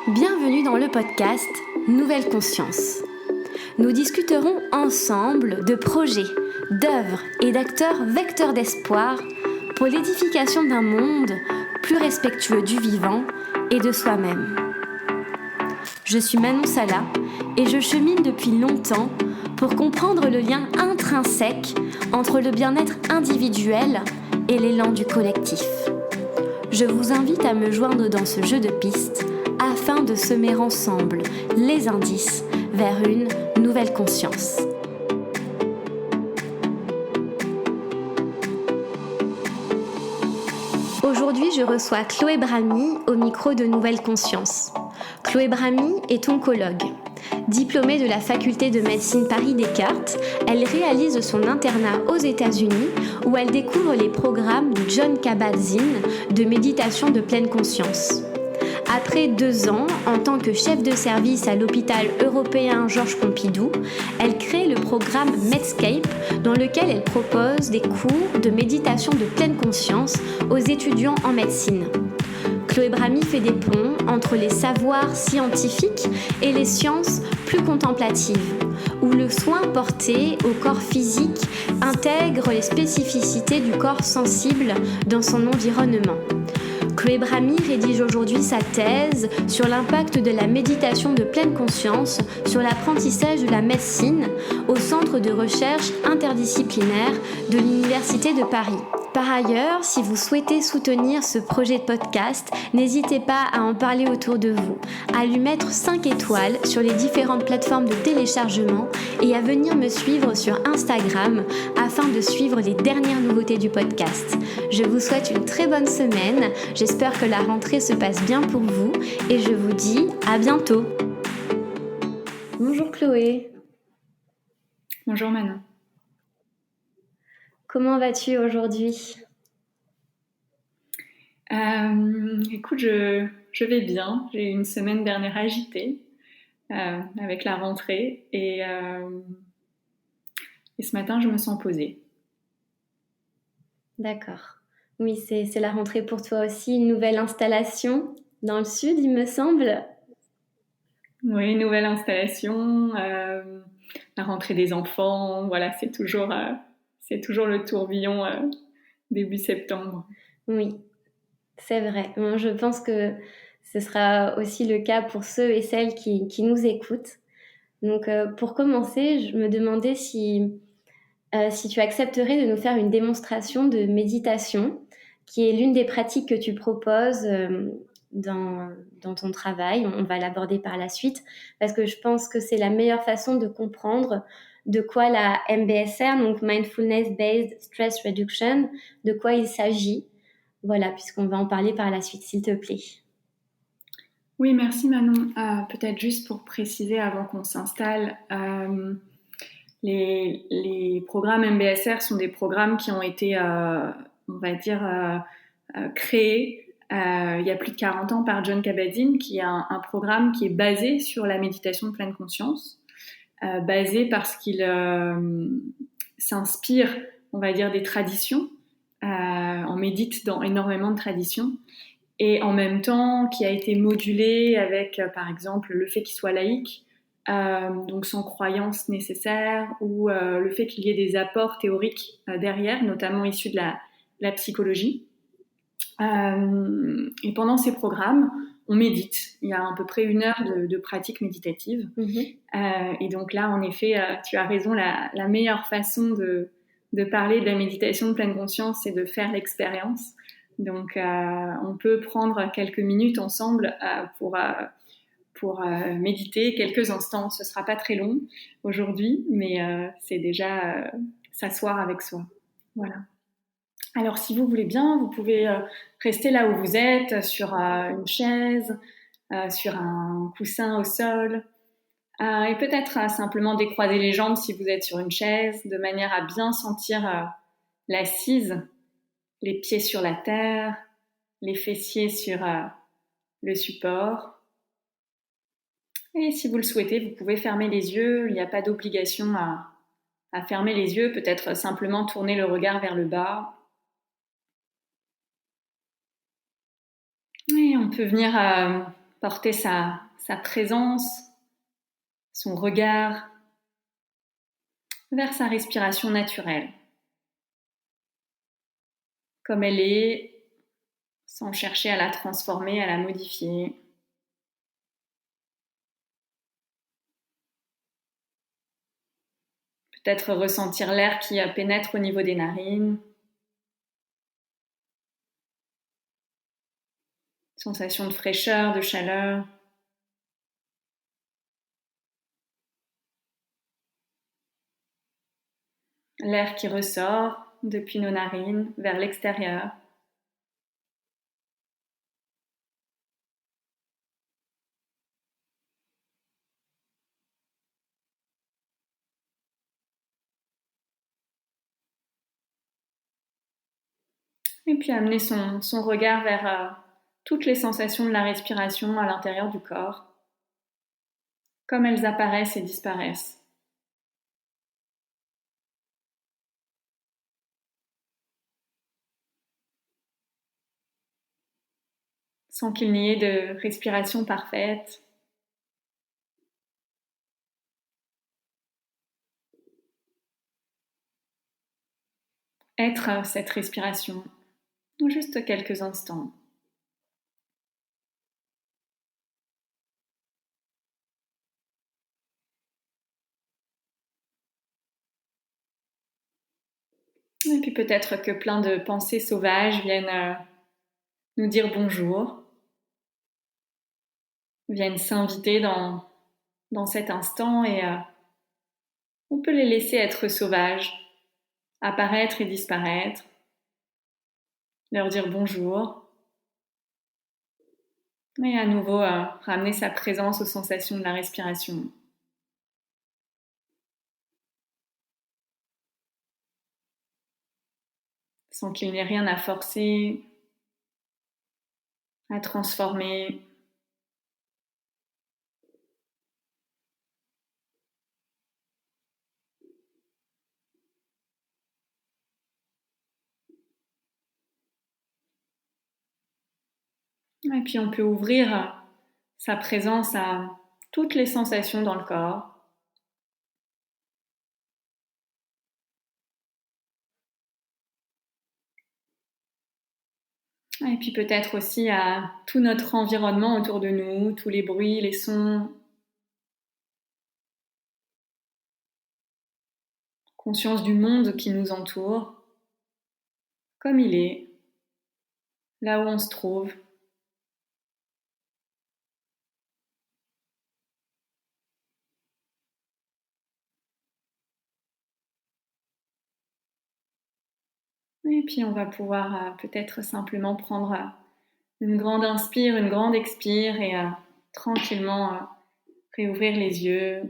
Bienvenue dans le podcast Nouvelle Conscience. Nous discuterons ensemble de projets, d'œuvres et d'acteurs vecteurs d'espoir pour l'édification d'un monde plus respectueux du vivant et de soi-même. Je suis Manon Sala et je chemine depuis longtemps pour comprendre le lien intrinsèque entre le bien-être individuel et l'élan du collectif. Je vous invite à me joindre dans ce jeu de pistes afin de semer ensemble les indices vers une nouvelle conscience. Aujourd'hui, je reçois Chloé Bramy au micro de Nouvelle Conscience. Chloé Bramy est oncologue. Diplômée de la faculté de médecine Paris-Descartes, elle réalise son internat aux États-Unis où elle découvre les programmes de Jon Kabat-Zinn de méditation de pleine conscience. Après 2 ans en tant que chef de service à l'hôpital européen Georges Pompidou, elle crée le programme Medscape dans lequel elle propose des cours de méditation de pleine conscience aux étudiants en médecine. Chloé Bramy fait des ponts entre les savoirs scientifiques et les sciences plus contemplatives, où le soin porté au corps physique intègre les spécificités du corps sensible dans son environnement. Chloé Bramy rédige aujourd'hui sa thèse sur l'impact de la méditation de pleine conscience sur l'apprentissage de la médecine au Centre de recherche interdisciplinaire de l'Université de Paris. Par ailleurs, si vous souhaitez soutenir ce projet de podcast, n'hésitez pas à en parler autour de vous, à lui mettre 5 étoiles sur les différentes plateformes de téléchargement et à venir me suivre sur Instagram afin de suivre les dernières nouveautés du podcast. Je vous souhaite une très bonne semaine, j'espère que la rentrée se passe bien pour vous et je vous dis à bientôt. Bonjour Chloé. Bonjour Manon. Comment vas-tu aujourd'hui ? Écoute, je vais bien. J'ai eu une semaine dernière agitée avec la rentrée et ce matin, je me sens posée. D'accord. Oui, c'est la rentrée pour toi aussi. Une nouvelle installation dans le sud, il me semble. Oui, nouvelle installation, la rentrée des enfants. Voilà, c'est toujours le tourbillon début septembre. Oui, c'est vrai. Moi, je pense que ce sera aussi le cas pour ceux et celles qui nous écoutent. Donc, pour commencer, je me demandais si tu accepterais de nous faire une démonstration de méditation, qui est l'une des pratiques que tu proposes dans ton travail. On va l'aborder par la suite, parce que je pense que c'est la meilleure façon de comprendre de quoi la MBSR, donc Mindfulness Based Stress Reduction, de quoi il s'agit. Voilà, puisqu'on va en parler par la suite, s'il te plaît. Oui, merci Manon. Peut-être juste pour préciser avant qu'on s'installe, les programmes MBSR sont des programmes qui ont été, on va dire, créés il y a plus de 40 ans par Jon Kabat-Zinn, qui est un programme qui est basé sur la méditation de pleine conscience, basé parce qu'il s'inspire, on va dire, des traditions. On médite dans énormément de traditions. Et en même temps, qui a été modulé avec, par exemple, le fait qu'il soit laïque, donc sans croyance nécessaire, ou le fait qu'il y ait des apports théoriques derrière, notamment issus de la psychologie. Et pendant ces programmes, on médite. Il y a à peu près 1 heure de pratique méditative. Et donc là, en effet, tu as raison, la meilleure façon de parler de la méditation de pleine conscience, c'est de faire l'expérience. Donc, on peut prendre quelques minutes ensemble pour méditer quelques instants. Ce sera pas très long aujourd'hui, mais c'est déjà s'asseoir avec soi. Voilà. Alors, si vous voulez bien, vous pouvez rester là où vous êtes, sur une chaise, sur un coussin au sol, et peut-être simplement décroiser les jambes si vous êtes sur une chaise, de manière à bien sentir l'assise, les pieds sur la terre, les fessiers sur le support. Et si vous le souhaitez, vous pouvez fermer les yeux. Il n'y a pas d'obligation à fermer les yeux. Peut-être simplement tourner le regard vers le bas. Et on peut venir porter sa présence, son regard vers sa respiration naturelle, comme elle est, sans chercher à la transformer, à la modifier. Peut-être ressentir l'air qui pénètre au niveau des narines. Sensation de fraîcheur, de chaleur. L'air qui ressort depuis nos narines vers l'extérieur. Et puis amener son regard vers toutes les sensations de la respiration à l'intérieur du corps, comme elles apparaissent et disparaissent. Sans qu'il n'y ait de respiration parfaite. Être cette respiration, juste quelques instants. Et puis peut-être que plein de pensées sauvages viennent nous dire bonjour, viennent s'inviter dans cet instant et on peut les laisser être sauvages, apparaître et disparaître, leur dire bonjour et à nouveau ramener sa présence aux sensations de la respiration. Sans qu'il n'y ait rien à forcer, à transformer. Et puis on peut ouvrir sa présence à toutes les sensations dans le corps. Et puis peut-être aussi à tout notre environnement autour de nous, tous les bruits, les sons. Conscience du monde qui nous entoure, comme il est, là où on se trouve. Et puis on va pouvoir peut-être simplement prendre une grande inspire, une grande expire et tranquillement réouvrir les yeux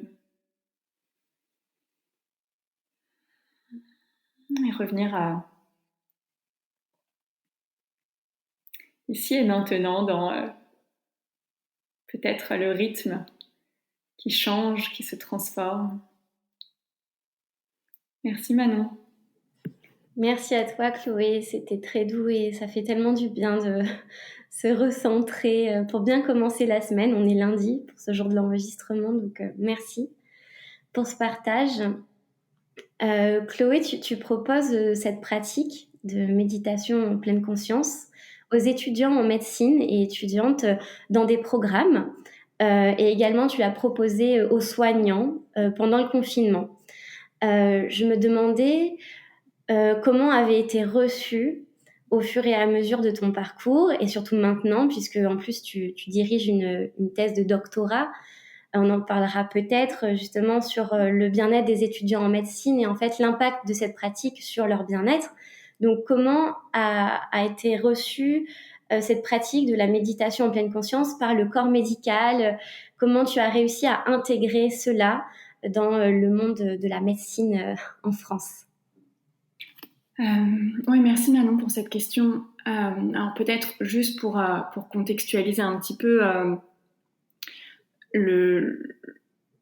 et revenir ici et maintenant dans peut-être le rythme qui change, qui se transforme. Merci Manon. Merci à toi Chloé, c'était très doux et ça fait tellement du bien de se recentrer pour bien commencer la semaine. On est lundi pour ce jour de l'enregistrement, donc merci pour ce partage. Chloé, tu proposes cette pratique de méditation en pleine conscience aux étudiants en médecine et étudiantes dans des programmes et également tu l'as proposé aux soignants pendant le confinement. Je me demandais comment avait été reçu au fur et à mesure de ton parcours et surtout maintenant, puisque en plus tu diriges une thèse de doctorat. On en parlera peut-être justement sur le bien-être des étudiants en médecine et en fait l'impact de cette pratique sur leur bien-être. Donc comment a été reçue cette pratique de la méditation en pleine conscience par le corps médical? Comment tu as réussi à intégrer cela dans le monde de la médecine en France? Oui, merci Manon pour cette question. Alors peut-être juste pour contextualiser un petit peu,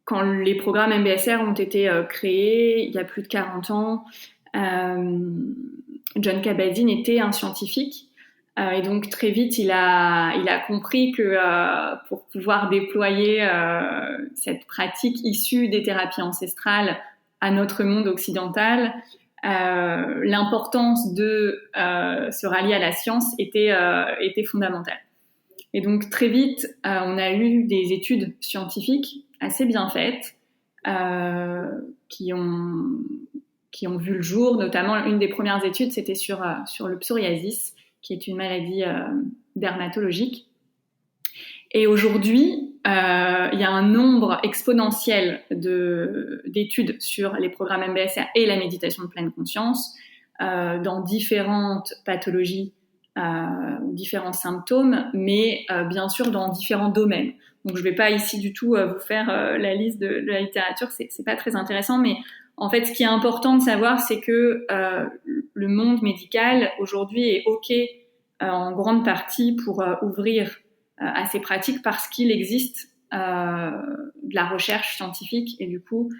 quand les programmes MBSR ont été créés il y a plus de 40 ans, John Kabat-Zinn était un scientifique Et donc très vite, il a compris que pour pouvoir déployer cette pratique issue des thérapies ancestrales à notre monde occidental, l'importance de se rallier à la science était fondamentale. Et donc très vite, on a eu des études scientifiques assez bien faites qui ont vu le jour. Notamment, une des premières études, c'était sur le psoriasis, qui est une maladie dermatologique. Et aujourd'hui, il y a un nombre exponentiel d'études sur les programmes MBSR et la méditation de pleine conscience dans différentes pathologies, différents symptômes, mais bien sûr dans différents domaines. Donc je ne vais pas ici du tout vous faire la liste de la littérature, c'est pas très intéressant, mais en fait ce qui est important de savoir, c'est que le monde médical aujourd'hui est OK en grande partie pour ouvrir à ces pratiques parce qu'il existe de la recherche scientifique et du coup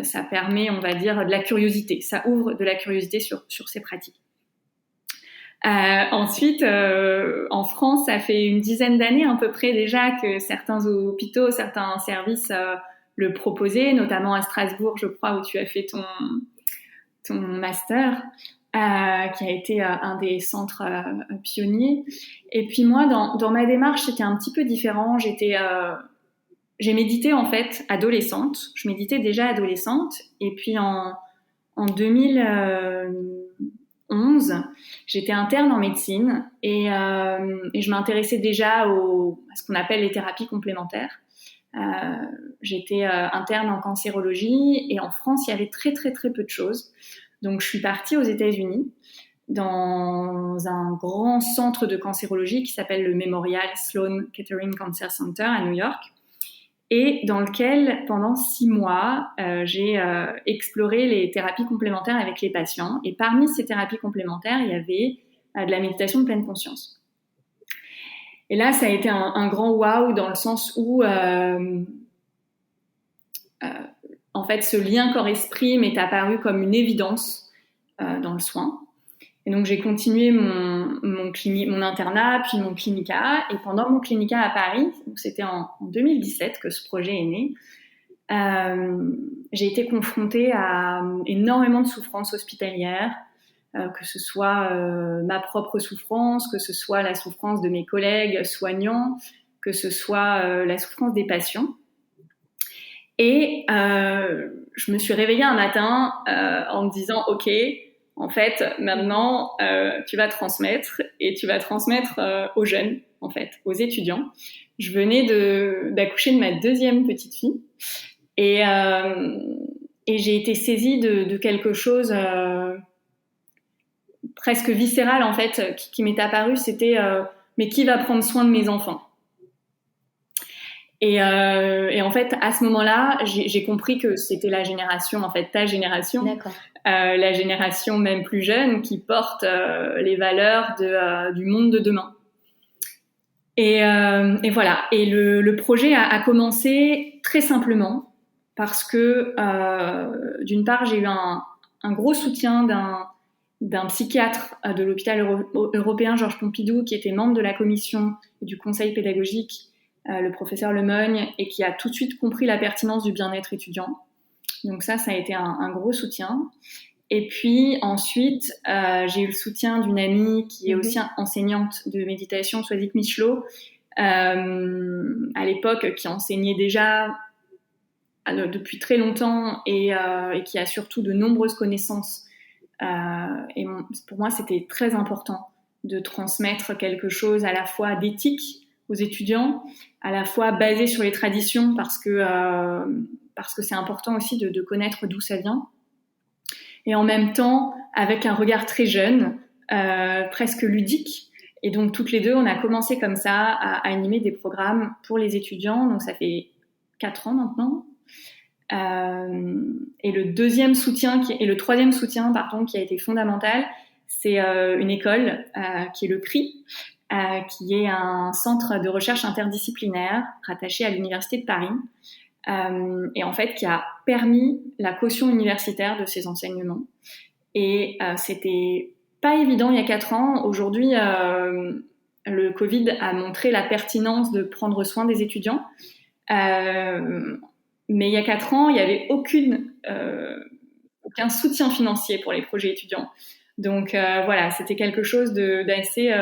ça permet, on va dire, de la curiosité, ça ouvre de la curiosité sur ces pratiques. Ensuite, en France, ça fait une dizaine d'années à peu près déjà que certains hôpitaux, certains services le proposaient, notamment à Strasbourg, je crois, où tu as fait ton master, qui a été un des centres pionniers. Et puis moi, dans ma démarche, c'était un petit peu différent. J'ai médité en fait adolescente. Je méditais déjà adolescente. Et puis en 2011, j'étais interne en médecine et je m'intéressais déjà à ce qu'on appelle les thérapies complémentaires. J'étais interne en cancérologie et en France, il y avait très très très peu de choses. Donc je suis partie aux États-Unis dans un grand centre de cancérologie qui s'appelle le Memorial Sloan Kettering Cancer Center à New York, et dans lequel, pendant 6 mois, j'ai exploré les thérapies complémentaires avec les patients. Et parmi ces thérapies complémentaires, il y avait de la méditation de pleine conscience. Et là, ça a été un grand waouh dans le sens où, en fait, ce lien corps-esprit m'est apparu comme une évidence dans le soin. Et donc, j'ai continué mon internat, puis mon clinica. Et pendant mon clinica à Paris, donc c'était en 2017 que ce projet est né, j'ai été confrontée à énormément de souffrances hospitalières, que ce soit ma propre souffrance, que ce soit la souffrance de mes collègues soignants, que ce soit la souffrance des patients. Et je me suis réveillée un matin en me disant « Ok, en fait, maintenant, tu vas transmettre et tu vas transmettre aux jeunes, en fait, aux étudiants. » Je venais d'accoucher de ma deuxième petite fille et j'ai été saisie de quelque chose presque viscéral, en fait, qui m'est apparu. C'était mais qui va prendre soin de mes enfants ? Et en fait, à ce moment-là, j'ai compris que c'était la génération, en fait, ta génération. D'accord. La génération même plus jeune qui porte les valeurs du monde de demain. Et voilà. Et le projet a commencé très simplement parce que d'une part, j'ai eu un gros soutien d'un psychiatre de l'hôpital européen Georges Pompidou qui était membre de la commission et du conseil pédagogique, le professeur Lemogne, et qui a tout de suite compris la pertinence du bien-être étudiant. Donc ça a été un gros soutien. Et puis ensuite, j'ai eu le soutien d'une amie qui est aussi enseignante de méditation, Swazik Michelot, à l'époque, qui enseignait déjà depuis très longtemps et qui a surtout de nombreuses connaissances. Et pour moi, c'était très important de transmettre quelque chose à la fois d'éthique aux étudiants, à la fois basé sur les traditions parce que c'est important aussi de connaître d'où ça vient, et en même temps avec un regard très jeune, presque ludique. Et donc toutes les deux, on a commencé comme ça à animer des programmes pour les étudiants. Donc ça fait 4 ans maintenant. Et le troisième soutien, qui a été fondamental, c'est une école qui est le CRI, qui est un centre de recherche interdisciplinaire rattaché à l'Université de Paris, et en fait qui a permis la caution universitaire de ces enseignements. Et c'était pas évident il y a 4 ans. Aujourd'hui, le Covid a montré la pertinence de prendre soin des étudiants. Mais il y a 4 ans, il n'y avait aucun soutien financier pour les projets étudiants. Donc voilà, c'était quelque chose d'assez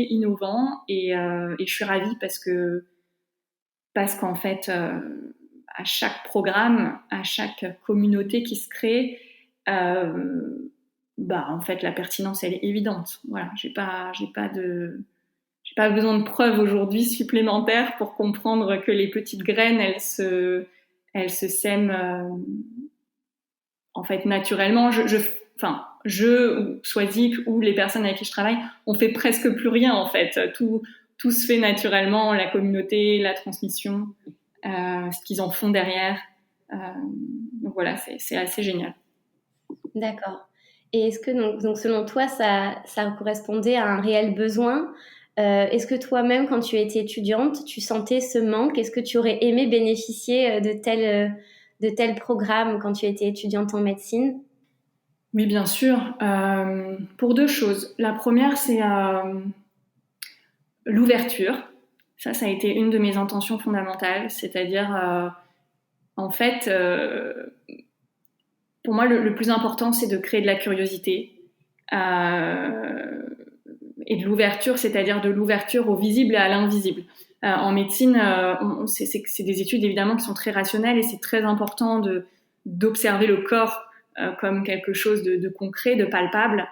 innovant et je suis ravie parce qu'en fait, à chaque programme, à chaque communauté qui se crée, en fait, la pertinence, elle est évidente. Voilà, j'ai pas besoin de preuves aujourd'hui supplémentaires pour comprendre que les petites graines, elles se sèment en fait naturellement. Swazik ou les personnes avec qui je travaille, on fait presque plus rien en fait. Tout se fait naturellement, la communauté, la transmission, ce qu'ils en font derrière. Donc voilà, c'est assez génial. D'accord. Et est-ce que donc selon toi, ça correspondait à un réel besoin? Est-ce que toi-même, quand tu étais étudiante, tu sentais ce manque? Est-ce que tu aurais aimé bénéficier de tel programme quand tu étais étudiante en médecine? Oui, bien sûr. Pour 2 choses. La première, c'est l'ouverture. Ça a été une de mes intentions fondamentales. C'est-à-dire, en fait, pour moi, le plus important, c'est de créer de la curiosité. Et de l'ouverture, c'est-à-dire de l'ouverture au visible et à l'invisible. En médecine, c'est des études évidemment qui sont très rationnelles et c'est très important d'observer le corps comme quelque chose de concret, de palpable.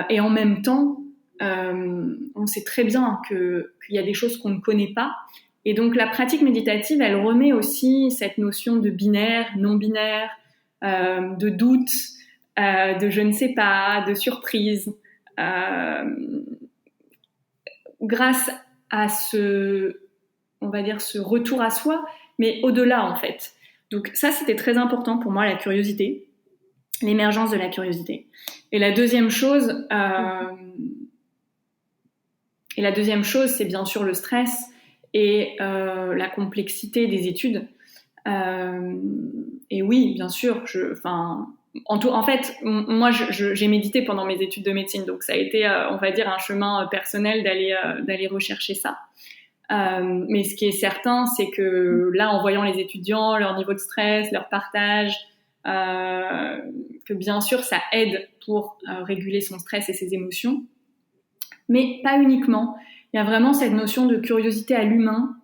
Et en même temps, on sait très bien qu'il y a des choses qu'on ne connaît pas. Et donc la pratique méditative, elle remet aussi cette notion de binaire, non binaire, de doute, de je ne sais pas, de surprise. Grâce à ce retour à soi, mais au-delà en fait. Donc ça, c'était très important pour moi, la curiosité, l'émergence de la curiosité. Et la deuxième chose, c'est bien sûr le stress et la complexité des études. Et oui, bien sûr, en fait, moi, j'ai médité pendant mes études de médecine, donc ça a été, on va dire, un chemin personnel d'aller rechercher ça. Mais ce qui est certain, c'est que là, en voyant les étudiants, leur niveau de stress, leur partage, que bien sûr, ça aide pour réguler son stress et ses émotions, mais pas uniquement. Il y a vraiment cette notion de curiosité à l'humain,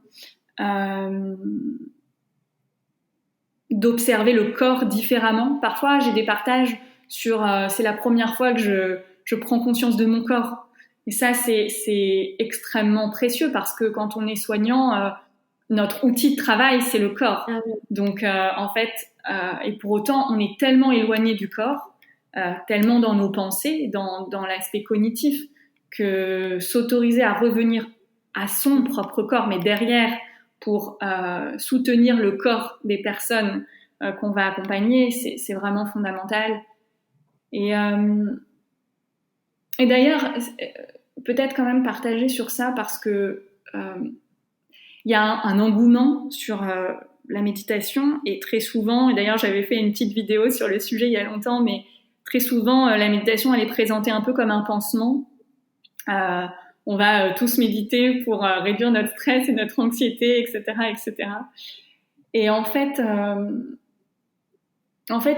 d'observer le corps différemment. Parfois, j'ai des partages sur c'est la première fois que je prends conscience de mon corps. Et ça, c'est extrêmement précieux parce que quand on est soignant, notre outil de travail, c'est le corps. Ah oui. Donc, en fait, et pour autant, on est tellement éloigné du corps, tellement dans nos pensées, dans l'aspect cognitif, que s'autoriser à revenir à son propre corps, mais derrière, pour soutenir le corps des personnes qu'on va accompagner, c'est vraiment fondamental. Et d'ailleurs, peut-être quand même partager sur ça parce que il y a un engouement sur la méditation et très souvent, et d'ailleurs j'avais fait une petite vidéo sur le sujet il y a longtemps, mais très souvent la méditation elle est présentée un peu comme un pansement. On va tous méditer pour réduire notre stress et notre anxiété, etc., etc. Et en fait,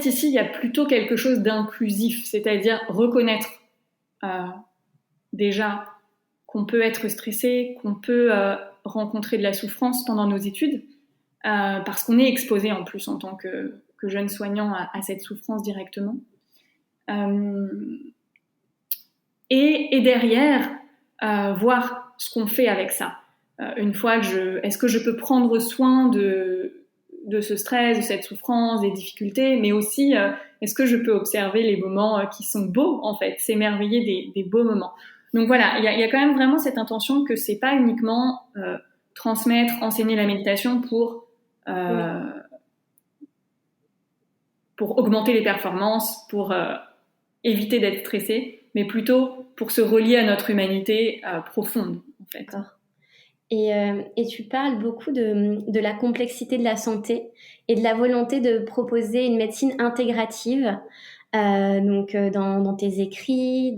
ici, il y a plutôt quelque chose d'inclusif, c'est-à-dire reconnaître déjà qu'on peut être stressé, qu'on peut rencontrer de la souffrance pendant nos études, parce qu'on est exposé en plus en tant que jeune soignant à cette souffrance directement. Et derrière, voir ce qu'on fait avec ça. Une fois est-ce que je peux prendre soin de ce stress, de cette souffrance, des difficultés, mais aussi est-ce que je peux observer les moments qui sont beaux en fait, s'émerveiller des beaux moments. Donc voilà, il y a quand même vraiment cette intention que c'est pas uniquement transmettre, enseigner la méditation pour augmenter les performances, pour éviter d'être stressé, mais plutôt pour se relier à notre humanité profonde, en fait. D'accord. Et tu parles beaucoup de la complexité de la santé et de la volonté de proposer une médecine intégrative. dans tes écrits,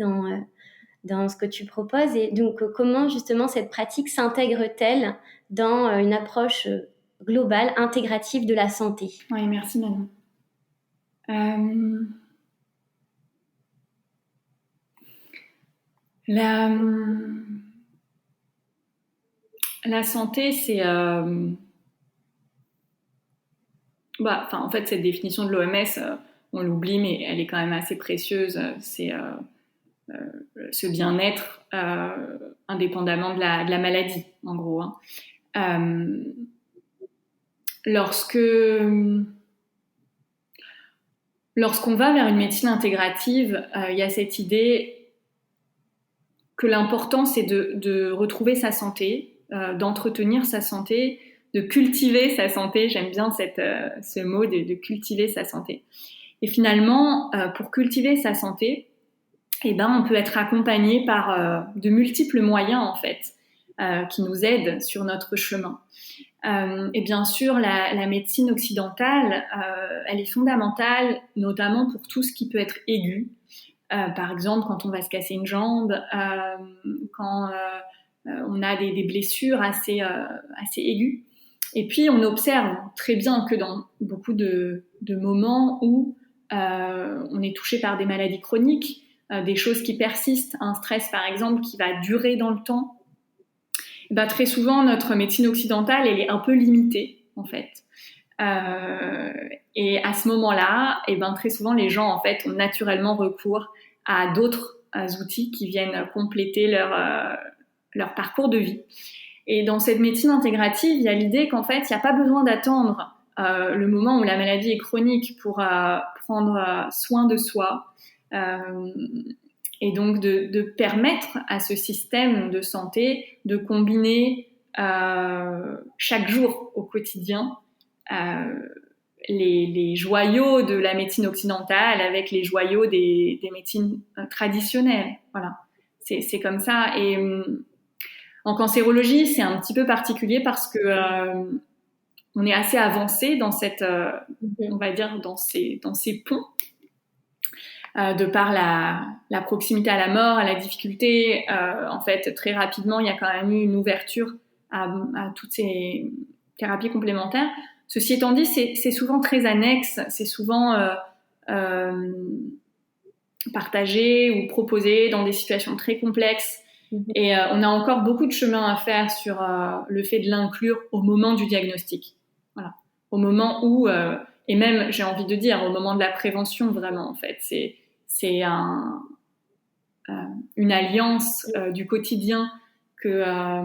dans ce que tu proposes. Et donc, comment justement cette pratique s'intègre-t-elle dans une approche globale, intégrative de la santé? Oui, merci Manon. La santé, c'est... en fait, cette définition de l'OMS, on l'oublie, mais elle est quand même assez précieuse. C'est ce bien-être indépendamment de la maladie, en gros. Hein. Lorsqu'on va vers une médecine intégrative, il y a cette idée que l'important, c'est de retrouver sa santé, d'entretenir sa santé, de cultiver sa santé. J'aime bien ce mot de cultiver sa santé. Et finalement, pour cultiver sa santé, on peut être accompagné par de multiples moyens, en fait, qui nous aident sur notre chemin. Et bien sûr, la médecine occidentale, elle est fondamentale, notamment pour tout ce qui peut être aigu. Par exemple, quand on va se casser une jambe, quand on a des blessures assez aiguës. Et puis, on observe très bien que dans beaucoup de moments où on est touché par des maladies chroniques, des choses qui persistent, un stress par exemple qui va durer dans le temps, très souvent notre médecine occidentale elle est un peu limitée en fait. Et à ce moment-là, très souvent les gens en fait ont naturellement recours à d'autres outils qui viennent compléter leur parcours de vie. Et dans cette médecine intégrative, il y a l'idée qu'en fait, il n'y a pas besoin d'attendre le moment où la maladie est chronique pour prendre soin de soi. Et donc de permettre à ce système de santé de combiner chaque jour au quotidien les joyaux de la médecine occidentale avec les joyaux des médecines traditionnelles. Voilà, c'est comme ça. Et en cancérologie, c'est un petit peu particulier parce que on est assez avancé dans cette, on va dire, dans ces ponts. De par la proximité à la mort, à la difficulté, en fait, très rapidement, il y a quand même eu une ouverture à toutes ces thérapies complémentaires. Ceci étant dit, c'est souvent très annexe, c'est souvent partagé ou proposé dans des situations très complexes. Et on a encore beaucoup de chemin à faire sur le fait de l'inclure au moment du diagnostic. Voilà. Au moment où, et même, j'ai envie de dire, au moment de la prévention, vraiment, en fait. C'est une alliance du quotidien que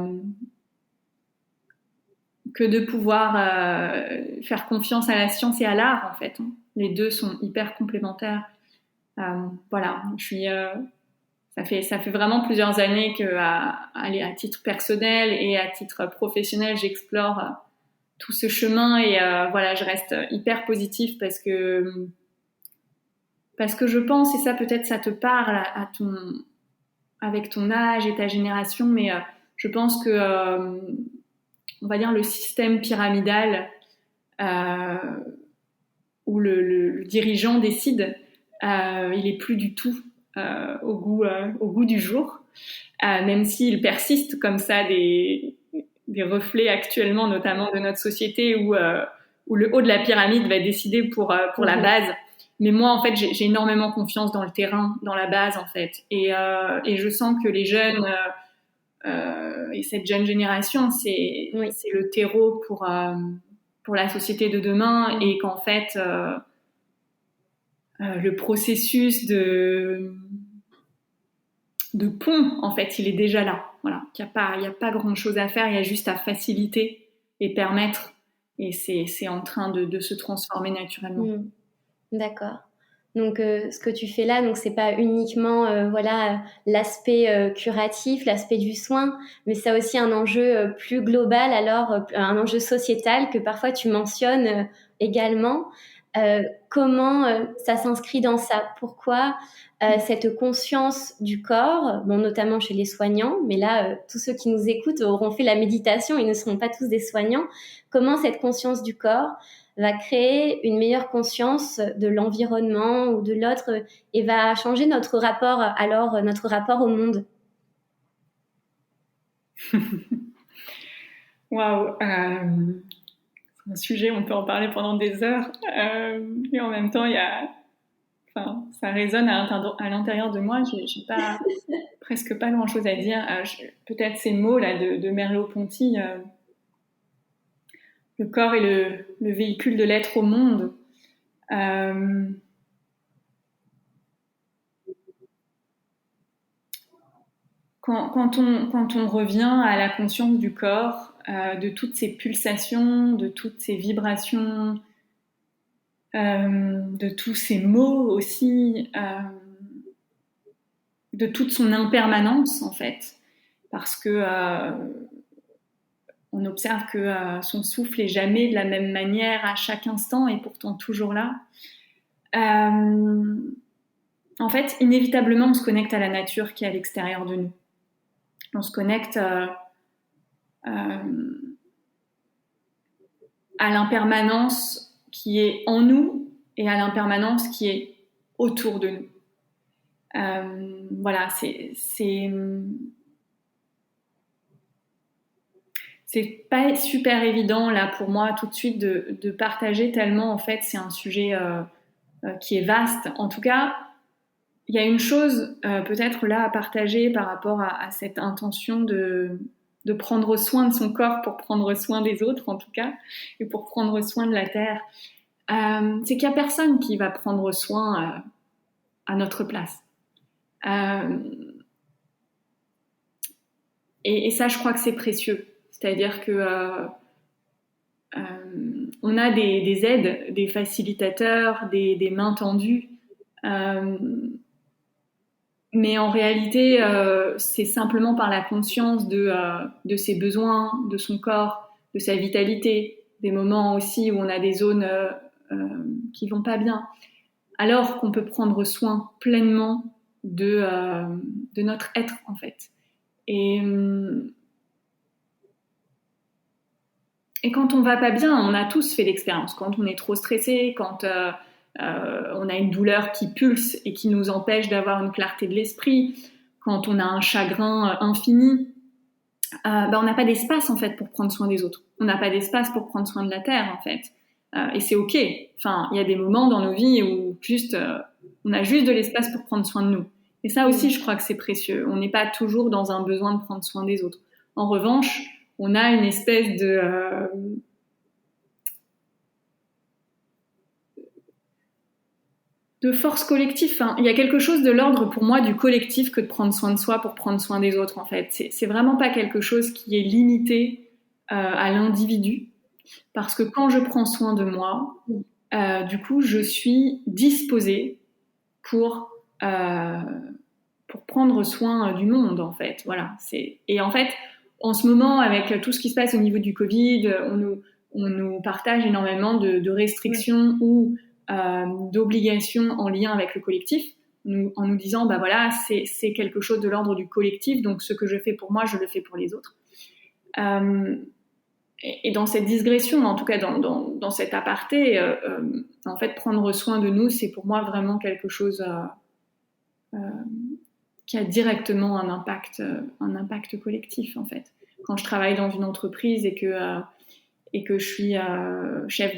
de pouvoir faire confiance à la science et à l'art, en fait. Hein. Les deux sont hyper complémentaires. Voilà, ça fait vraiment plusieurs années que à titre personnel et à titre professionnel, j'explore tout ce chemin et voilà, je reste hyper positive parce que je pense, et ça peut-être ça te parle avec ton âge et ta génération, mais je pense que on va dire le système pyramidal où le dirigeant décide, il est plus du tout au goût du jour, même s'il persiste comme ça des reflets actuellement, notamment de notre société où le haut de la pyramide va décider pour la base. Mais moi, en fait, j'ai énormément confiance dans le terrain, dans la base, en fait. Et je sens que les jeunes et cette jeune génération, c'est le terreau pour la société de demain et qu'en fait, le processus de pont, en fait, il est déjà là. Voilà, qu'il y a pas grand-chose à faire, il y a juste à faciliter et permettre. Et c'est en train de se transformer naturellement. D'accord. Donc, ce que tu fais là, donc c'est pas uniquement l'aspect curatif, l'aspect du soin, mais ça a aussi un enjeu plus global, alors un enjeu sociétal que parfois tu mentionnes également. comment ça s'inscrit dans ça? Pourquoi cette conscience du corps, bon, notamment chez les soignants, mais là, tous ceux qui nous écoutent auront fait la méditation, ils ne seront pas tous des soignants. Comment cette conscience du corps va créer une meilleure conscience de l'environnement ou de l'autre et va changer notre rapport, alors notre rapport au monde? Waouh, c'est un sujet, on peut en parler pendant des heures. Et en même temps, ça résonne à l'intérieur de moi. J'ai presque pas grand-chose à dire. Peut-être ces mots là de Merleau-Ponty. Le corps est le véhicule de l'être au monde. Quand on revient à la conscience du corps, de toutes ces pulsations, de toutes ces vibrations, de tous ces mots aussi, de toute son impermanence en fait, parce que on observe que son souffle est jamais de la même manière à chaque instant et pourtant toujours là. En fait, inévitablement, on se connecte à la nature qui est à l'extérieur de nous. On se connecte à l'impermanence qui est en nous et à l'impermanence qui est autour de nous. Voilà, c'est pas super évident là pour moi tout de suite de partager tellement en fait c'est un sujet qui est vaste. En tout cas, il y a une chose peut-être là à partager par rapport à cette intention de prendre soin de son corps pour prendre soin des autres en tout cas et pour prendre soin de la terre. C'est qu'il y a personne qui va prendre soin à notre place. Et ça, je crois que c'est précieux. C'est-à-dire que on a des aides, des facilitateurs, des mains tendues, mais en réalité, c'est simplement par la conscience de ses besoins, de son corps, de sa vitalité, des moments aussi où on a des zones qui vont pas bien, alors qu'on peut prendre soin pleinement de notre être en fait. Et quand on va pas bien, on a tous fait l'expérience. Quand on est trop stressé, quand on a une douleur qui pulse et qui nous empêche d'avoir une clarté de l'esprit, quand on a un chagrin infini, on n'a pas d'espace en fait pour prendre soin des autres. On n'a pas d'espace pour prendre soin de la terre en fait. Et c'est ok. Enfin, il y a des moments dans nos vies où on a juste de l'espace pour prendre soin de nous. Et ça aussi, je crois que c'est précieux. On n'est pas toujours dans un besoin de prendre soin des autres. En revanche, on a une espèce de force collective. Enfin, il y a quelque chose de l'ordre pour moi du collectif que de prendre soin de soi pour prendre soin des autres en fait. C'est vraiment pas quelque chose qui est limité à l'individu, parce que quand je prends soin de moi, du coup, je suis disposée pour prendre soin du monde en fait. Voilà. Et en fait, en ce moment, avec tout ce qui se passe au niveau du Covid, on nous partage énormément de restrictions ou d'obligations en lien avec le collectif, en nous disant, bah voilà, c'est quelque chose de l'ordre du collectif, donc ce que je fais pour moi, je le fais pour les autres. Et dans cette digression, en tout cas dans cet aparté, en fait, prendre soin de nous, c'est pour moi vraiment quelque chose qui a directement un impact collectif en fait. Quand je travaille dans une entreprise et que je suis chef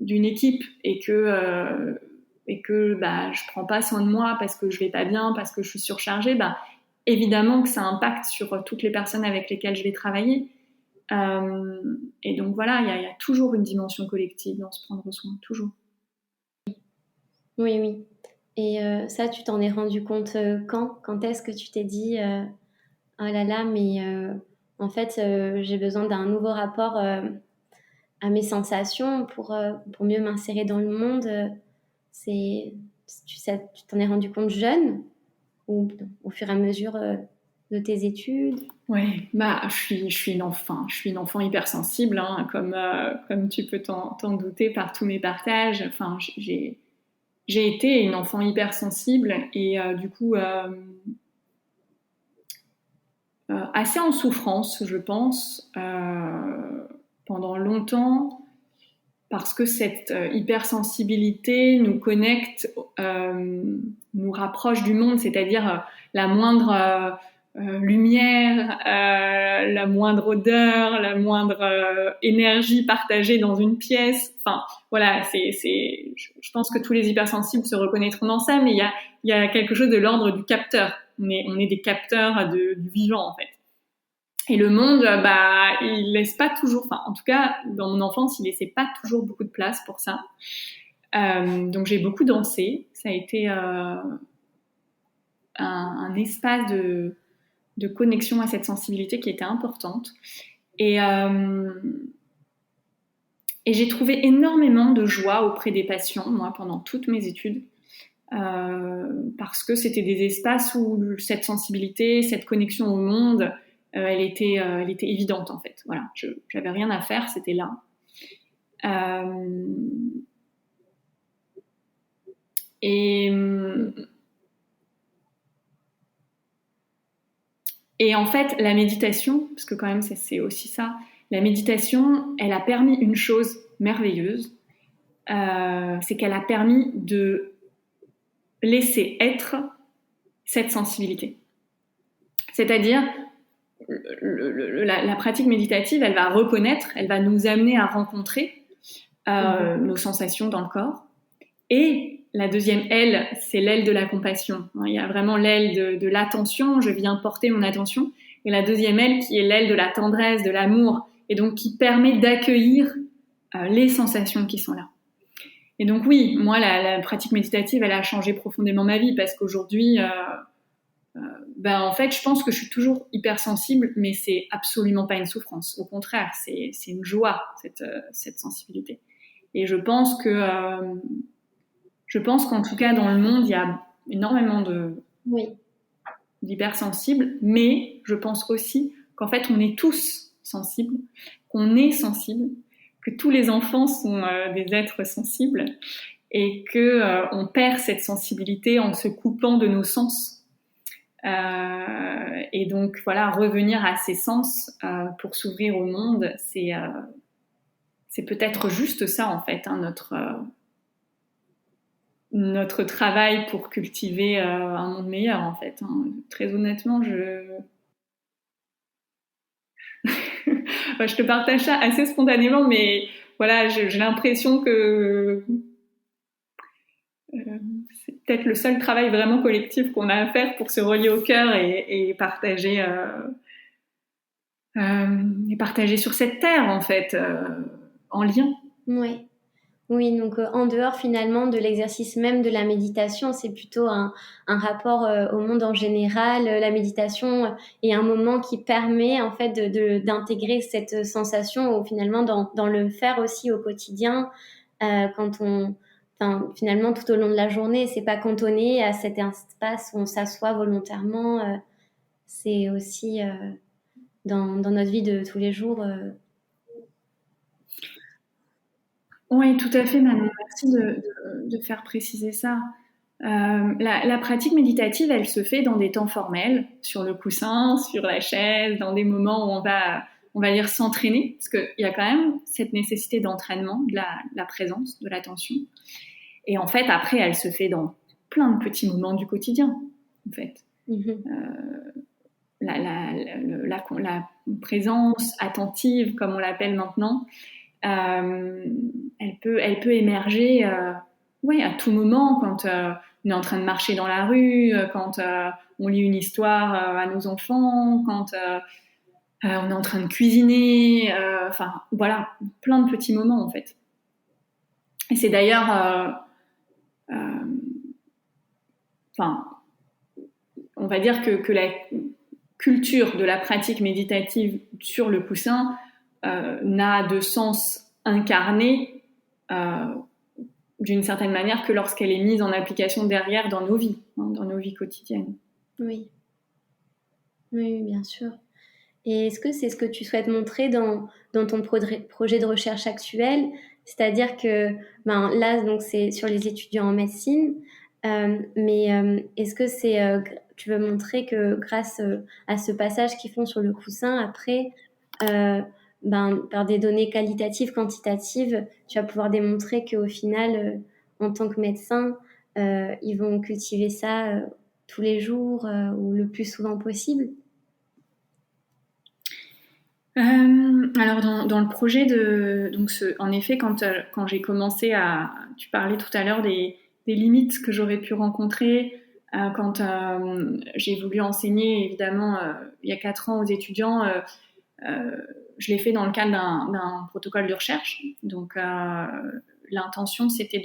d'une équipe et que je prends pas soin de moi parce que je vais pas bien, parce que je suis surchargée, évidemment que ça impacte sur toutes les personnes avec lesquelles je vais travailler. Et donc voilà, il y a toujours une dimension collective dans se prendre soin, toujours. Oui, oui. Et ça, tu t'en es rendu compte quand est-ce que tu t'es dit oh là là, mais en fait, j'ai besoin d'un nouveau rapport à mes sensations pour mieux m'insérer dans le monde. Tu t'en es rendu compte jeune ou au fur et à mesure de tes études? Ouais, je suis une enfant hypersensible, hein, comme tu peux t'en douter par tous mes partages. Enfin, j'ai été une enfant hypersensible et du coup assez en souffrance, je pense, pendant longtemps, parce que cette hypersensibilité nous connecte, nous rapproche du monde, c'est-à-dire la moindre lumière, la moindre odeur, la moindre énergie partagée dans une pièce. Enfin, voilà, je pense que tous les hypersensibles se reconnaîtront dans ça, mais il y a quelque chose de l'ordre du capteur. On est des capteurs du vivant, en fait. Et le monde, il laisse pas toujours, enfin, en tout cas, dans mon enfance, il laissait pas toujours beaucoup de place pour ça. Donc, j'ai beaucoup dansé. Ça a été un espace de connexion à cette sensibilité qui était importante. Et j'ai trouvé énormément de joie auprès des patients, moi, pendant toutes mes études. Parce que c'était des espaces où cette sensibilité, cette connexion au monde, elle était évidente, en fait. Voilà, j'avais rien à faire, c'était là. Et en fait, la méditation, parce que quand même c'est aussi ça, la méditation, elle a permis une chose merveilleuse, c'est qu'elle a permis de laisser être cette sensibilité. C'est-à-dire, la pratique méditative, elle va reconnaître, elle va nous amener à rencontrer nos sensations dans le corps. Et la deuxième aile, c'est l'aile de la compassion. Il y a vraiment l'aile de l'attention, je viens porter mon attention. Et la deuxième aile qui est l'aile de la tendresse, de l'amour, et donc qui permet d'accueillir les sensations qui sont là. Et donc oui, moi, la pratique méditative, elle a changé profondément ma vie parce qu'aujourd'hui, en fait, je pense que je suis toujours hypersensible, mais c'est absolument pas une souffrance. Au contraire, c'est une joie, cette sensibilité. Et je pense qu'en tout cas, dans le monde, il y a énormément d'hypersensibles, mais je pense aussi qu'en fait, on est tous sensibles, qu'on est sensibles, que tous les enfants sont des êtres sensibles et qu'on perd cette sensibilité en se coupant de nos sens. Et donc, voilà, revenir à ses sens pour s'ouvrir au monde, c'est peut-être juste ça, en fait, hein, notre travail pour cultiver un monde meilleur, en fait. Hein. Très honnêtement, je te partage ça assez spontanément, mais voilà, j'ai l'impression que c'est peut-être le seul travail vraiment collectif qu'on a à faire pour se relier au cœur et partager sur cette terre, en fait, en lien. Oui, donc en dehors finalement de l'exercice même de la méditation, c'est plutôt un rapport au monde en général. La méditation est un moment qui permet en fait d'intégrer cette sensation ou finalement dans le faire aussi au quotidien finalement tout au long de la journée. C'est pas cantonné à cet espace où on s'assoit volontairement. C'est aussi dans notre vie de tous les jours. Oui, tout à fait, Manon. Merci de faire préciser ça. La pratique méditative, elle se fait dans des temps formels, sur le coussin, sur la chaise, dans des moments où on va dire s'entraîner, parce qu'il y a quand même cette nécessité d'entraînement, de la présence, de l'attention. Et en fait, après, elle se fait dans plein de petits moments du quotidien, en fait. La présence attentive, comme on l'appelle maintenant, elle peut émerger à tout moment quand on est en train de marcher dans la rue, quand on lit une histoire à nos enfants, quand on est en train de cuisiner, voilà, plein de petits moments en fait. Et c'est d'ailleurs on va dire que la culture de la pratique méditative sur le coussin n'a de sens incarné d'une certaine manière que lorsqu'elle est mise en application derrière dans nos vies, dans nos vies quotidiennes. Oui. Oui, bien sûr. Et est-ce que c'est ce que tu souhaites montrer dans ton projet de recherche actuel? C'est-à-dire que là, donc, c'est sur les étudiants en médecine, mais est-ce que tu veux montrer que grâce à ce passage qu'ils font sur le coussin, après, par des données qualitatives, quantitatives, tu vas pouvoir démontrer qu'au final, en tant que médecin, ils vont cultiver ça tous les jours ou le plus souvent possible? Alors dans le projet en effet quand j'ai commencé tu parlais tout à l'heure des limites que j'aurais pu rencontrer quand j'ai voulu enseigner évidemment il y a 4 ans aux étudiants, je l'ai fait dans le cadre d'un protocole de recherche. Donc l'intention c'était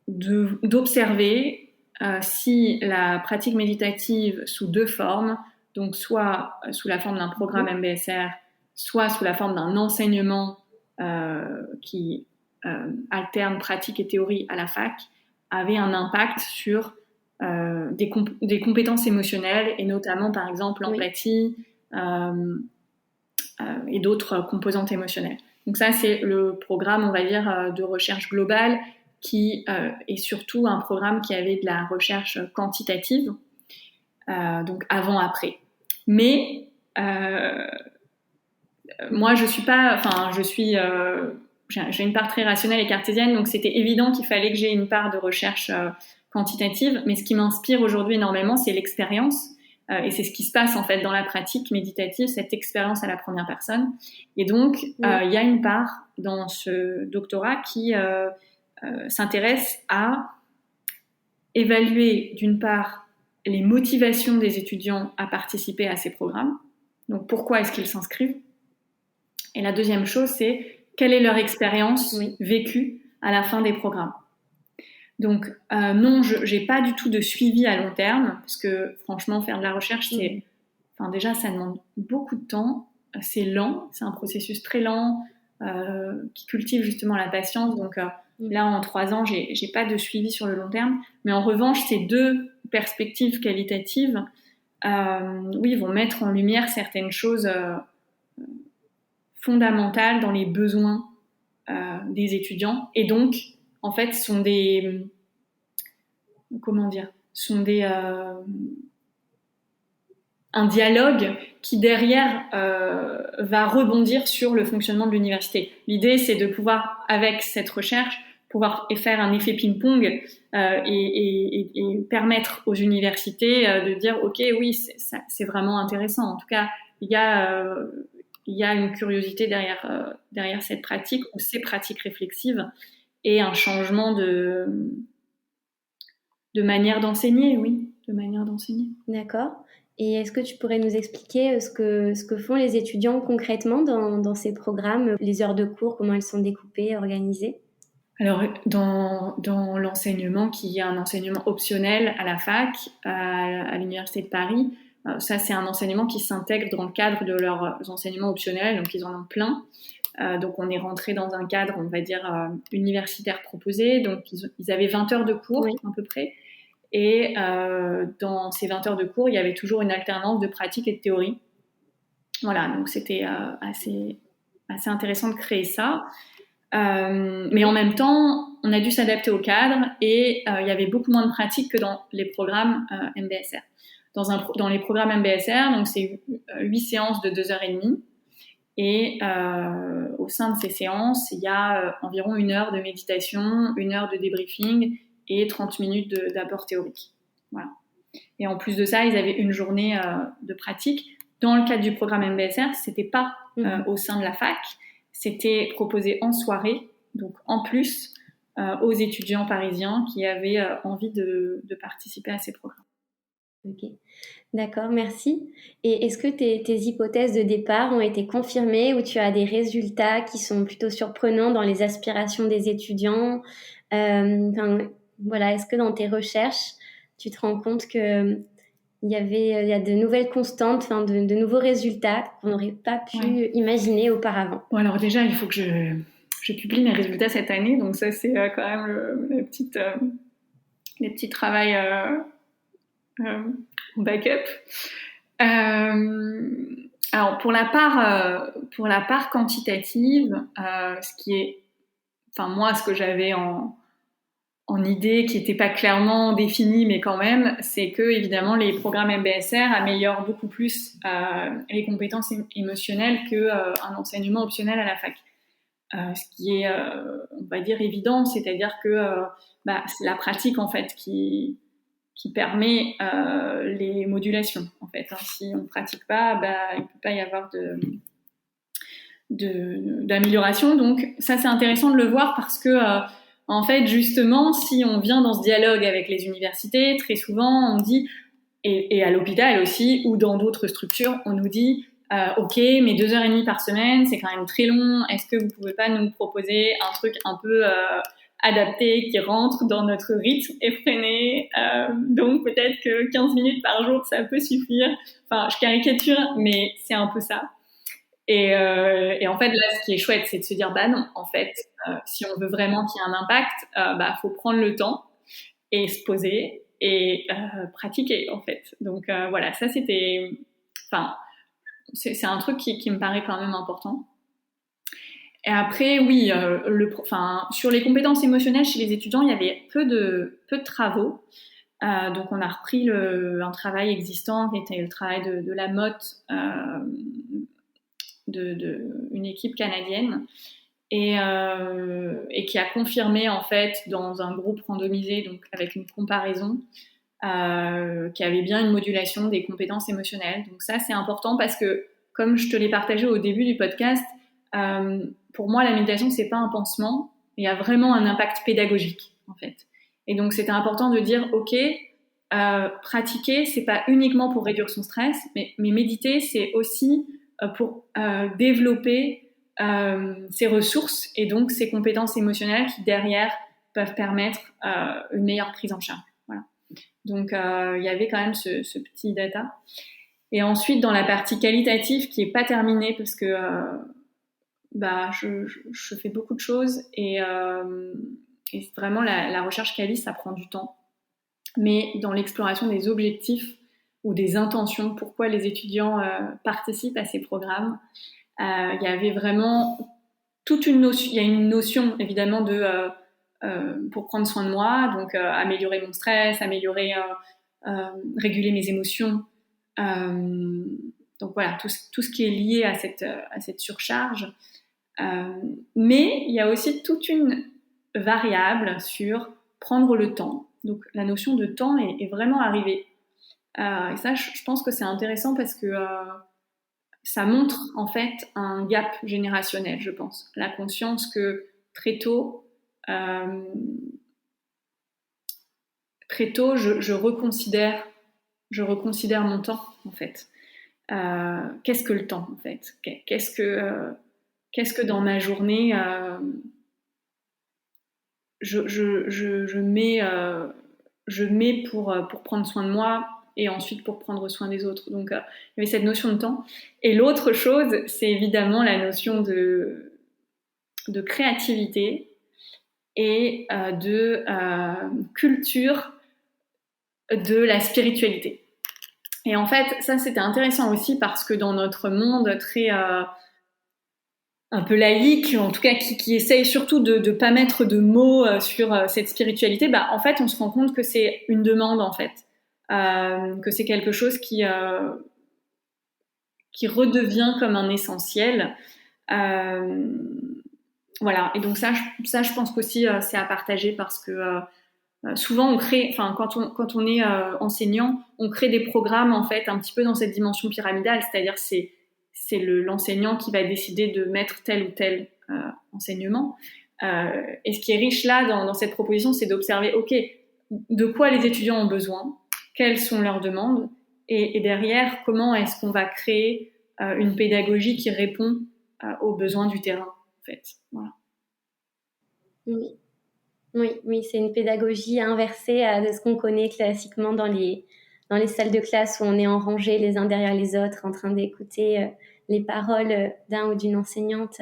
d'observer si la pratique méditative sous 2 formes, donc soit sous la forme d'un programme MBSR, soit sous la forme d'un enseignement qui alterne pratique et théorie à la fac, avait un impact sur des compétences émotionnelles, et notamment par exemple l'empathie et d'autres composantes émotionnelles. Donc ça, c'est le programme, on va dire, de recherche globale, qui est surtout un programme qui avait de la recherche quantitative, donc avant-après. Mais moi, j'ai une part très rationnelle et cartésienne, donc c'était évident qu'il fallait que j'ai une part de recherche quantitative. Mais ce qui m'inspire aujourd'hui énormément, c'est l'expérience. Et c'est ce qui se passe en fait dans la pratique méditative, cette expérience à la première personne. Et donc, il y a une part dans ce doctorat qui s'intéresse à évaluer d'une part les motivations des étudiants à participer à ces programmes. Donc, pourquoi est-ce qu'ils s'inscrivent? Et la deuxième chose, c'est quelle est leur expérience vécue à la fin des programmes. Donc, non, j'ai pas du tout de suivi à long terme, parce que franchement, faire de la recherche, déjà, ça demande beaucoup de temps, c'est lent, c'est un processus très lent qui cultive justement la patience. Donc là, en 3 ans, j'ai pas de suivi sur le long terme, mais en revanche, ces 2 perspectives qualitatives, vont mettre en lumière certaines choses fondamentales dans les besoins des étudiants, et donc en fait sont un dialogue qui derrière va rebondir sur le fonctionnement de l'université. L'idée, c'est de pouvoir, avec cette recherche, pouvoir faire un effet ping-pong et permettre aux universités de dire ok, oui, c'est vraiment intéressant. En tout cas, il y a une curiosité derrière cette pratique ou ces pratiques réflexives, et un changement de manière d'enseigner, de manière d'enseigner. D'accord. Et est-ce que tu pourrais nous expliquer ce que font les étudiants concrètement dans ces programmes, les heures de cours, comment elles sont découpées, organisées? Alors, dans l'enseignement, qui est un enseignement optionnel à la fac, à l'Université de Paris, ça, c'est un enseignement qui s'intègre dans le cadre de leurs enseignements optionnels, donc ils en ont plein. Donc, on est rentré dans un cadre, on va dire, universitaire proposé. Donc, ils avaient 20 heures de cours, à peu près. Et dans ces 20 heures de cours, il y avait toujours une alternance de pratique et de théorie. Voilà, donc c'était assez intéressant de créer ça. Mais en même temps, on a dû s'adapter au cadre, et il y avait beaucoup moins de pratique que dans les programmes MBSR. Dans les programmes MBSR, donc c'est 8 séances de 2h30. Et au sein de ces séances, il y a environ 1 heure de méditation, 1 heure de débriefing et 30 minutes d'apport théorique. Voilà. Et en plus de ça, ils avaient une journée de pratique. Dans le cadre du programme MBSR, c'était pas au sein de la fac, c'était proposé en soirée, donc en plus aux étudiants parisiens qui avaient envie de participer à ces programmes. Ok, d'accord, merci. Et est-ce que tes hypothèses de départ ont été confirmées, ou tu as des résultats qui sont plutôt surprenants dans les aspirations des étudiants? Voilà, est-ce que dans tes recherches, tu te rends compte qu'il y a de nouvelles constantes, de nouveaux résultats qu'on n'aurait pas pu imaginer auparavant? Bon, alors déjà, il faut que je publie mes résultats cette année, donc ça, c'est quand même le petit travail backup. Alors pour la part quantitative, ce qui est, enfin moi, ce que j'avais en idée, qui n'était pas clairement défini, mais quand même, c'est que évidemment les programmes MBSR améliorent beaucoup plus les compétences émotionnelles que un enseignement optionnel à la fac. Ce qui est, on va dire, évident, c'est-à-dire que c'est la pratique en fait qui permet les modulations en fait. Hein. Si on ne pratique pas, il ne peut pas y avoir d'amélioration. Donc ça c'est intéressant de le voir parce que en fait justement si on vient dans ce dialogue avec les universités, très souvent on dit, et à l'hôpital aussi ou dans d'autres structures, on nous dit ok, mais 2h30 par semaine c'est quand même très long, est-ce que vous pouvez pas nous proposer un truc un peu adapté qui rentre dans notre rythme effréné, donc peut-être que 15 minutes par jour ça peut suffire. Enfin je caricature mais c'est un peu ça. Et en fait, là, ce qui est chouette, c'est de se dire, non, en fait, si on veut vraiment qu'il y ait un impact, faut prendre le temps et se poser et pratiquer, en fait. Donc voilà, ça c'était, enfin, c'est un truc qui me paraît quand même important. Et après, oui, sur les compétences émotionnelles chez les étudiants, il y avait peu de travaux. Donc on a repris un travail existant qui était le travail de la Motte, une équipe canadienne et qui a confirmé en fait dans un groupe randomisé, donc avec une comparaison, qu'il y avait bien une modulation des compétences émotionnelles. Donc ça c'est important parce que comme je te l'ai partagé au début du podcast, pour moi la méditation c'est pas un pansement, il y a vraiment un impact pédagogique en fait. Et donc c'était important de dire ok, pratiquer c'est pas uniquement pour réduire son stress, mais méditer c'est aussi pour développer ses ressources et donc ses compétences émotionnelles qui derrière peuvent permettre une meilleure prise en charge. Voilà. Donc il y avait quand même ce petit data. Et ensuite dans la partie qualitative qui est pas terminée parce que je fais beaucoup de choses et vraiment la recherche quali ça prend du temps. Mais dans l'exploration des objectifs ou des intentions, pourquoi les étudiants participent à ces programmes, il y avait vraiment toute une notion. Il y a une notion évidemment de pour prendre soin de moi, donc améliorer mon stress, réguler mes émotions. Donc voilà, tout ce qui est lié à cette surcharge. Mais il y a aussi toute une variable sur prendre le temps. Donc la notion de temps est vraiment arrivée. Et ça, je pense que c'est intéressant parce que ça montre en fait un gap générationnel, je pense. La conscience que très tôt, je reconsidère mon temps en fait. Qu'est-ce que le temps en fait ? Qu'est-ce que dans ma journée je mets pour prendre soin de moi et ensuite pour prendre soin des autres. Donc il y avait cette notion de temps. Et l'autre chose, c'est évidemment la notion de créativité et de culture de la spiritualité. Et en fait, ça c'était intéressant aussi parce que dans notre monde très un peu laïque, en tout cas qui essaye surtout de pas mettre de mots sur cette spiritualité, en fait on se rend compte que c'est une demande en fait, que c'est quelque chose qui redevient comme un essentiel. Voilà, et donc ça je pense qu'aussi c'est à partager parce que souvent on crée, enfin quand on est enseignant, on crée des programmes en fait un petit peu dans cette dimension pyramidale, c'est-à-dire c'est l'enseignant qui va décider de mettre tel ou tel enseignement. Et ce qui est riche là dans cette proposition, c'est d'observer, ok, de quoi les étudiants ont besoin, quelles sont leurs demandes, et derrière, comment est-ce qu'on va créer une pédagogie qui répond aux besoins du terrain, en fait. Voilà. Oui, c'est une pédagogie inversée de ce qu'on connaît classiquement dans les salles de classe où on est en rangée les uns derrière les autres en train d'écouter les paroles d'un ou d'une enseignante.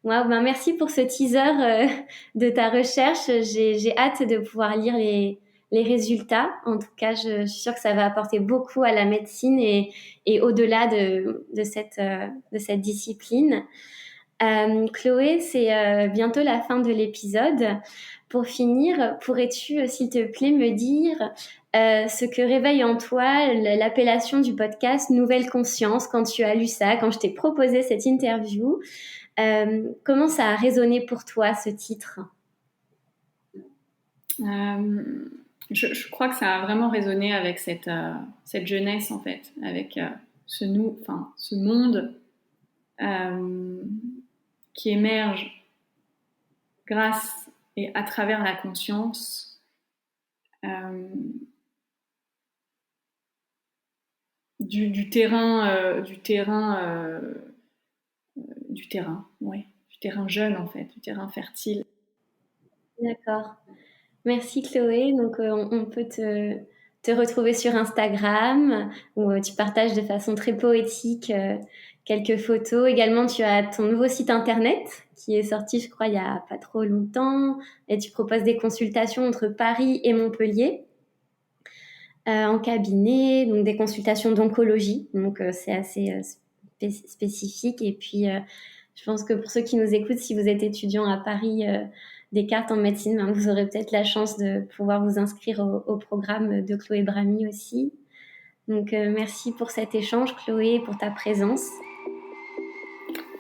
Wow, merci pour ce teaser de ta recherche. J'ai hâte de pouvoir lire les résultats. En tout cas, je suis sûre que ça va apporter beaucoup à la médecine et au-delà de cette discipline. Chloé, c'est bientôt la fin de l'épisode. Pour finir, pourrais-tu, s'il te plaît, me dire ce que réveille en toi l'appellation du podcast Nouvelle Conscience quand tu as lu ça, quand je t'ai proposé cette interview? Comment ça a résonné pour toi, ce titre? Je crois que ça a vraiment résonné avec cette jeunesse, en fait, avec ce monde qui émerge grâce et à travers la conscience, du terrain jeune, en fait, du terrain fertile. D'accord. Merci Chloé. Donc on peut te retrouver sur Instagram où tu partages de façon très poétique quelques photos. Également, tu as ton nouveau site internet qui est sorti, je crois, il y a pas trop longtemps, et tu proposes des consultations entre Paris et Montpellier en cabinet, donc des consultations d'oncologie. Donc c'est assez spécifique. Et puis je pense que pour ceux qui nous écoutent, si vous êtes étudiant à Paris, Descartes en médecine, vous aurez peut-être la chance de pouvoir vous inscrire au programme de Chloé Bramy aussi. Donc merci pour cet échange, Chloé, et pour ta présence.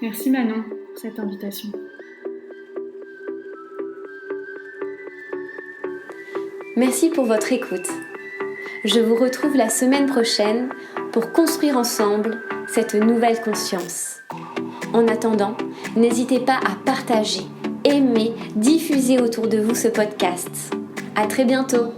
Merci Manon pour cette invitation. Merci pour votre écoute. Je vous retrouve la semaine prochaine pour construire ensemble cette nouvelle conscience. En attendant, n'hésitez pas à partager, aimer, diffuser autour de vous ce podcast. À très bientôt!